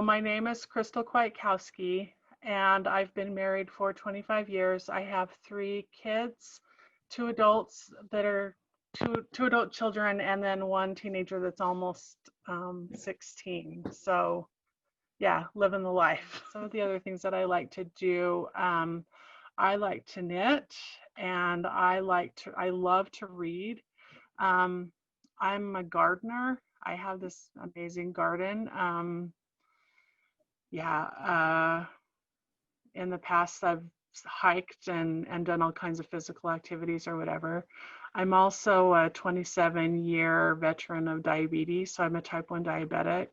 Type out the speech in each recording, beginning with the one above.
My name is Chrystal Kwiatkowski, and I've been married for 25 years. I have 3 kids, 2 adults that are two adult children, and then 1 teenager that's almost 16. So yeah, living the life. Some of the other things that I like to do, I like to knit, and I love to read. Um, I'm a gardener. I have this amazing garden. Yeah, in the past I've hiked and done all kinds of physical activities or whatever. I'm also a 27-year veteran of diabetes, so I'm a type 1 diabetic.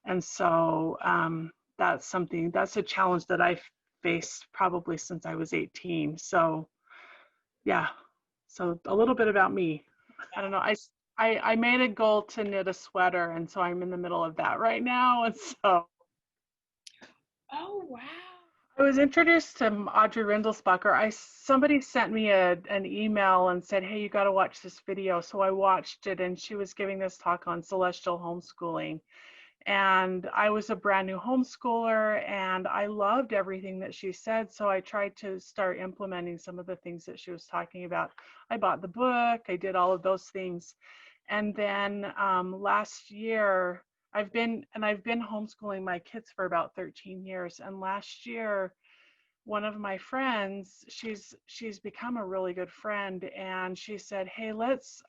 And so that's a challenge that I've faced probably since I was 18. So yeah, so a little bit about me. I don't know. I made a goal to knit a sweater, and so I'm in the middle of that right now. And so Oh, wow. I was introduced to Audrey Rindelsbacher. Somebody sent me an email and said, "Hey, you got to watch this video." So I watched it, and she was giving this talk on celestial homeschooling. And I was a brand new homeschooler, and I loved everything that she said. So I tried to start implementing some of the things that she was talking about. I bought the book. I did all of those things. And then last year, I've been homeschooling my kids for about 13 years. And last year, one of my friends, she's become a really good friend, and she said, "Hey,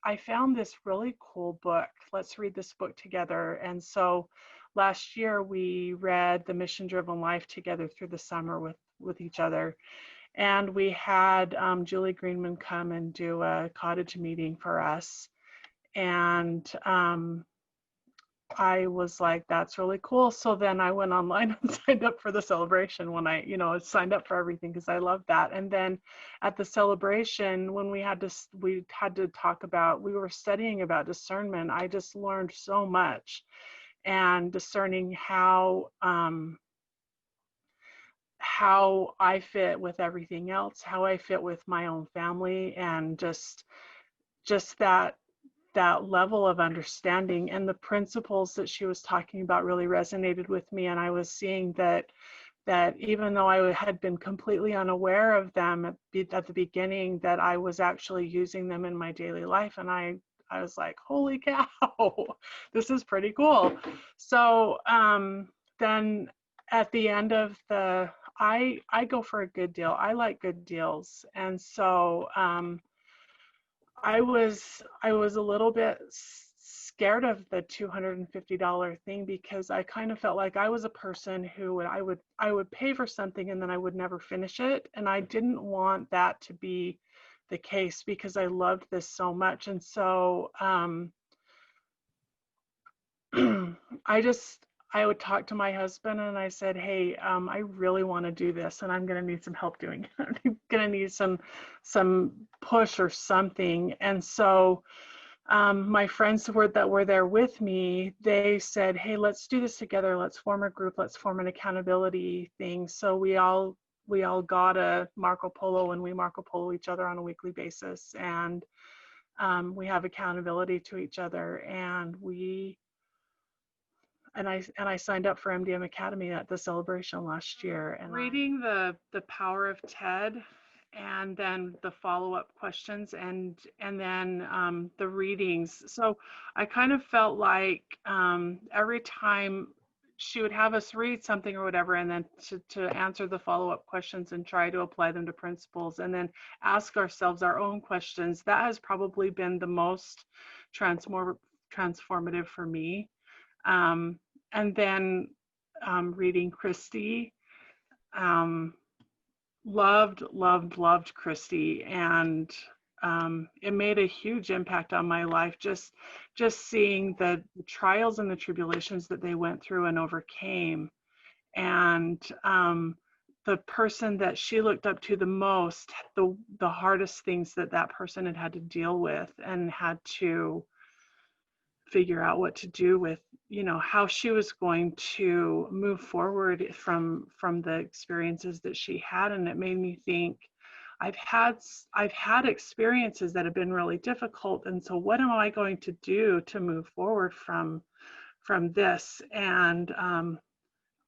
I found this really cool book. Let's read this book together." And so last year we read The Mission Driven Life together through the summer with each other. And we had Julie Greenman come and do a cottage meeting for us. And I was like, that's really cool. So then I went online and signed up for the celebration when signed up for everything because I love that. And then at the celebration, when we had to talk about, we were studying about discernment. I just learned so much, and discerning how I fit with everything else, how I fit with my own family, and just that level of understanding. And the principles that she was talking about really resonated with me. And I was seeing that even though I had been completely unaware of them at the beginning, that I was actually using them in my daily life. And I was like, holy cow, this is pretty cool. So then at the end of I go for a good deal. I like good deals. And so I was a little bit scared of the $250 thing, because I kind of felt like I was a person who I would pay for something and then I would never finish it, and I didn't want that to be the case because I loved this so much. And so I would talk to my husband and I said, "Hey, I really want to do this, and I'm going to need some help doing it. I'm going to need some push or something." And so my friends that were there with me, they said, "Hey, let's do this together. Let's form a group. Let's form an accountability thing." So we all got a Marco Polo, and we Marco Polo each other on a weekly basis, and we have accountability to each other, and I signed up for MDM Academy at the celebration last year. And reading the Power of TED, and then the follow-up questions, and then the readings. So I kind of felt like every time she would have us read something or whatever, and then to answer the follow-up questions and try to apply them to principles, and then ask ourselves our own questions. That has probably been the most transformative for me. And then reading Christy, loved Christy, and it made a huge impact on my life. Just seeing the trials and the tribulations that they went through and overcame, and the person that she looked up to the most, the hardest things that person had to deal with and had to figure out what to do with, how she was going to move forward from the experiences that she had. And it made me think, I've had experiences that have been really difficult, and so what am I going to do to move forward from this? And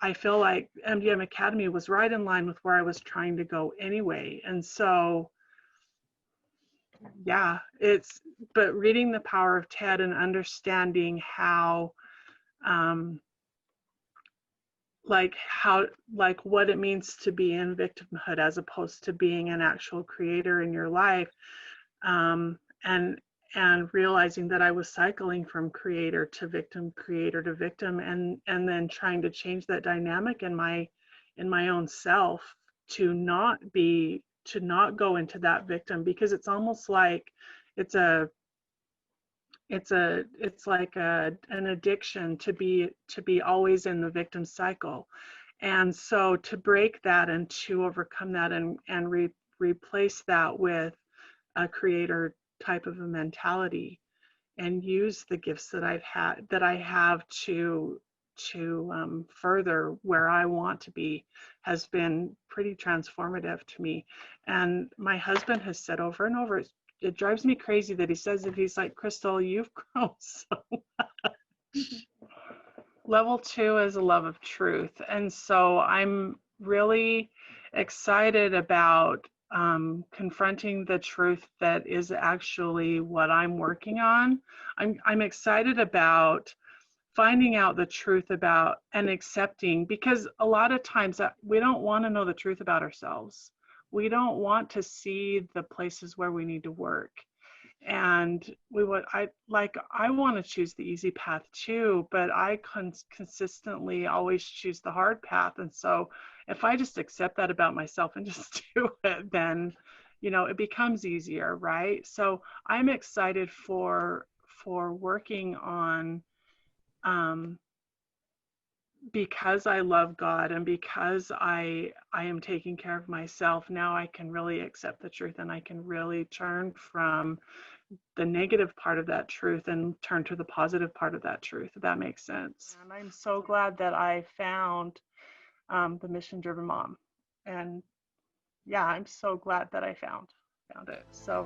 I feel like MDM Academy was right in line with where I was trying to go anyway. And so, yeah, but reading The Power of TED and understanding how, um, like what it means to be in victimhood as opposed to being an actual creator in your life, um, and realizing that I was cycling from creator to victim, and then trying to change that dynamic in my own self to not go into that victim, because it's almost like it's a it's like an addiction to be always in the victim cycle. And so to break that and to overcome that and replace that with a creator type of a mentality, and use the gifts that I have to further where I want to be, has been pretty transformative to me. And my husband has said over and over, it drives me crazy that he says that, he's like, Chrystal, you've grown so much. Level 2 is a love of truth. And so I'm really excited about confronting the truth that is actually what I'm working on. I'm excited about finding out the truth about and accepting, because a lot of times we don't want to know the truth about ourselves. We don't want to see the places where we need to work. And I want to choose the easy path too, but I consistently always choose the hard path. And so if I just accept that about myself and just do it, then it becomes easier, right? So I'm excited for working on, because I love God and because I am taking care of myself. Now I can really accept the truth, and I can really turn from the negative part of that truth and turn to the positive part of that truth, if that makes sense. And I'm so glad that I found the Mission Driven Mom. And yeah, I'm so glad that I found it. So